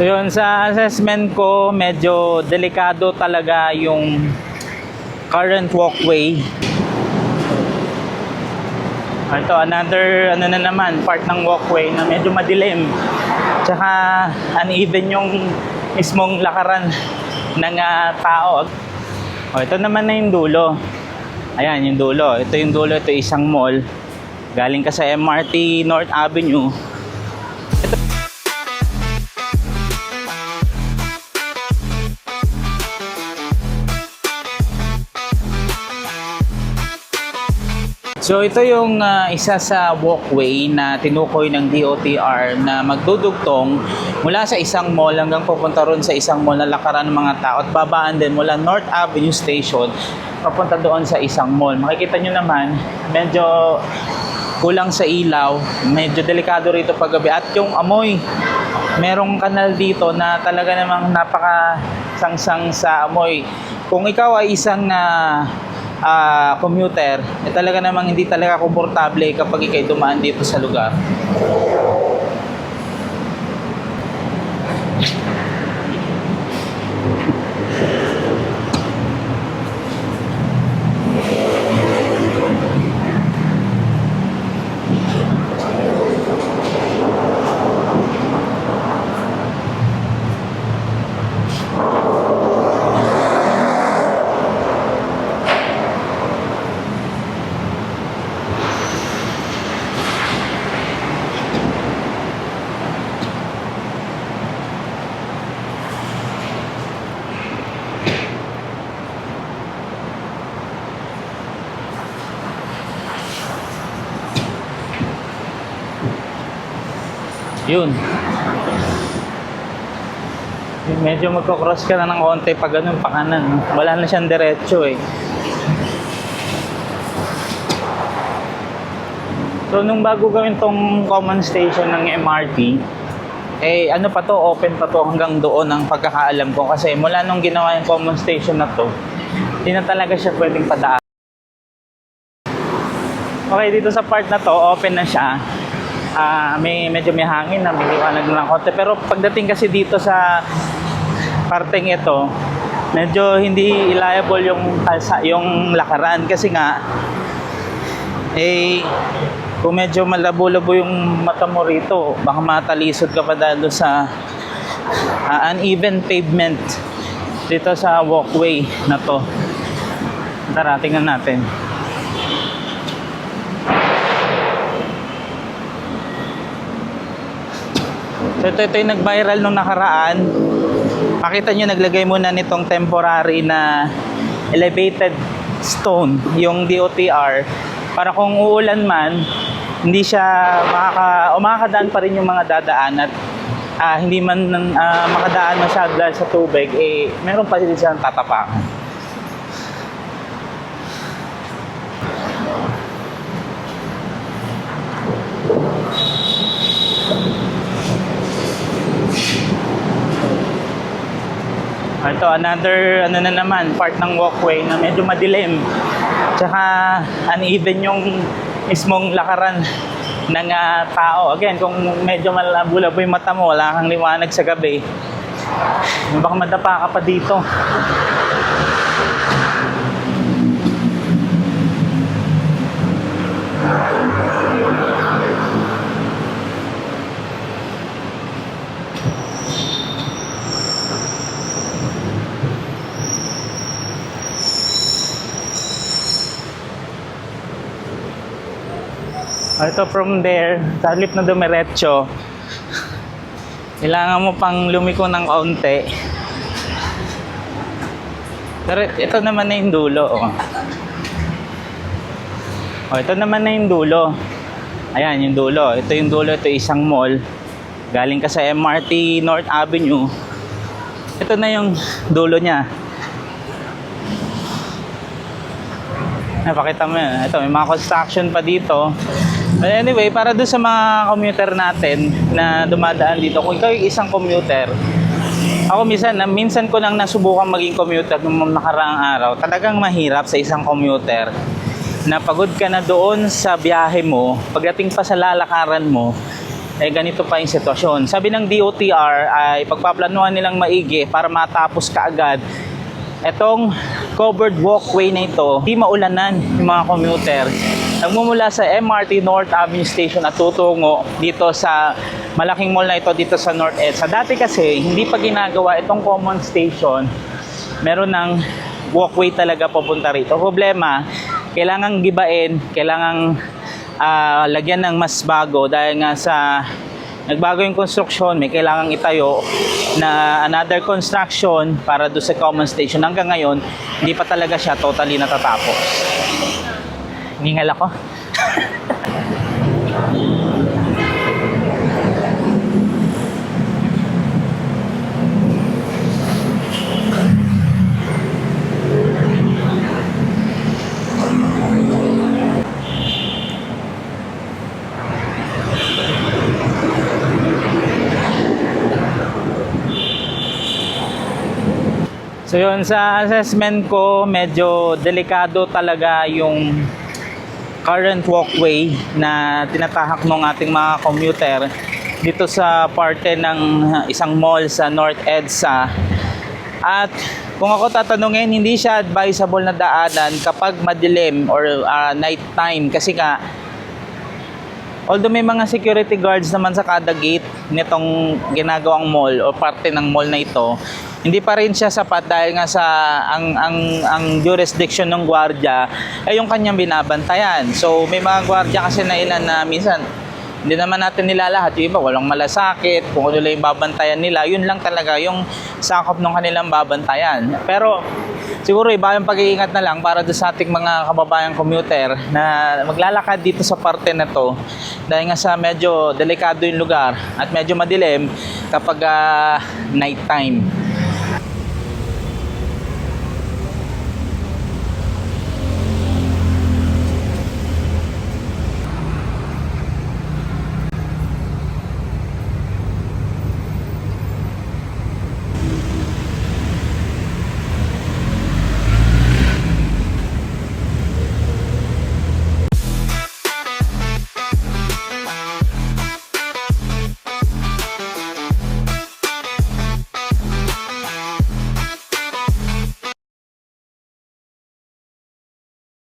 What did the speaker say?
So yun, sa assessment ko, medyo delikado talaga yung current walkway. Ito, another ano na naman, part ng walkway na medyo madilim. Tsaka uneven yung mismong lakaran ng tao. O, ito naman na yung dulo. Ayan, yung dulo. Ito yung dulo, ito isang mall. Galing ka sa MRT North Avenue. So ito yung isa sa walkway na tinukoy ng DOTR na magdudugtong mula sa isang mall hanggang pupunta ron sa isang mall na lakaran ng mga tao at babaan din mula North Avenue Station papunta doon sa isang mall. Makikita nyo naman, medyo kulang sa ilaw, medyo delikado rito paggabi at yung amoy. Merong kanal dito na talaga namang napaka-sangsang sa amoy. Kung ikaw ay isang commuter, talaga namang hindi talaga komportable kapag ikay dumaan dito sa lugar. Yun. Medyo magkocross ka na ng konti pag ganun pa kanan. Wala na siyang diretso eh. So nung bago gawin tong common station ng MRT, ano pa to, open pa to hanggang doon ang pagkakaalam ko. Kasi mula nung ginawa yung common station na to, hindi na talaga siya pwedeng padaan. Okay, dito sa part na to, open na siya. Medyo may hangin na may liwanag ng konti, pero pagdating kasi dito sa parteng ito, medyo hindi reliable yung lakaran kasi nga kung medyo malabo-labo yung mata mo rito, baka matalisod ka pa dahil sa uneven pavement dito sa walkway na to. Tara, tingnan natin. So ito yung nag-viral nung nakaraan. Makita nyo, naglagay muna nitong temporary na elevated stone yung DOTR para kung uulan man, hindi siya makakadaan pa rin yung mga dadaan at hindi man makadaan masyado dahil sa tubig, meron pa rin siyang tatapakan. Ito, another ano na naman, part ng walkway na medyo madilim. Tsaka uneven yung mismong lakaran ng tao. Again, kung medyo malabo-labo yung mata mo, wala kang liwanag sa gabi, baka madapa ka pa dito. Ito, from there, sa halip na dumiretso, kailangan mo pang lumiko ng kaunti. Pero ito naman na yung dulo. Ito naman na yung dulo. Ayan, yung dulo. Ito yung dulo, ito isang mall. Galing ka sa MRT North Avenue. Ito na yung dulo niya. Napakita mo yan. Ito, may mga construction pa dito. But anyway, para doon sa mga commuter natin na dumadaan dito, kung ikaw yung isang commuter, ako minsan ko nang nasubukan maging commuter noong nakaraang araw, talagang mahirap sa isang commuter na pagod ka na doon sa biyahe mo, pagdating pa sa lalakaran mo, ganito pa yung sitwasyon. Sabi ng DOTR ay pagpaplanuhan nilang maigi para matapos kaagad etong covered walkway na ito, di maulanan yung mga commuter. Nagmumula sa MRT North Avenue Station at tutungo dito sa malaking mall na ito dito sa North EDSA. Dati kasi, hindi pa ginagawa itong common station. Meron ng walkway talaga papunta rito. Problema, kailangang gibain, kailangang lagyan ng mas bago dahil nga sa nagbago yung construction, may kailangang itayo na another construction para do sa common station. Hanggang ngayon, hindi pa talaga siya totally natatapos. Ningal ako. So yun, sa assessment ko, medyo delikado talaga yung current walkway na tinatahak ng ating mga commuter dito sa parte ng isang mall sa North EDSA. At kung ako tatanungin, hindi siya advisable na daanan kapag madilim or night time kasi nga although may mga security guards naman sa kada gate nitong ginagawang mall o parte ng mall na ito, hindi pa rin siya sapat dahil nga sa ang jurisdiction ng gwardiya ay yung kanyang binabantayan. So may mga gwardiya kasi na ilan na minsan hindi naman natin nilalahat. Yung iba walang malasakit, kung ano lang yung babantayan nila, yun lang talaga yung sakop ng kanilang babantayan. Pero siguro iba yung pag-iingat na lang para sa ating mga kababayang commuter na maglalakad dito sa parte na to dahil nga sa medyo delikado yung lugar at medyo madilim kapag night time.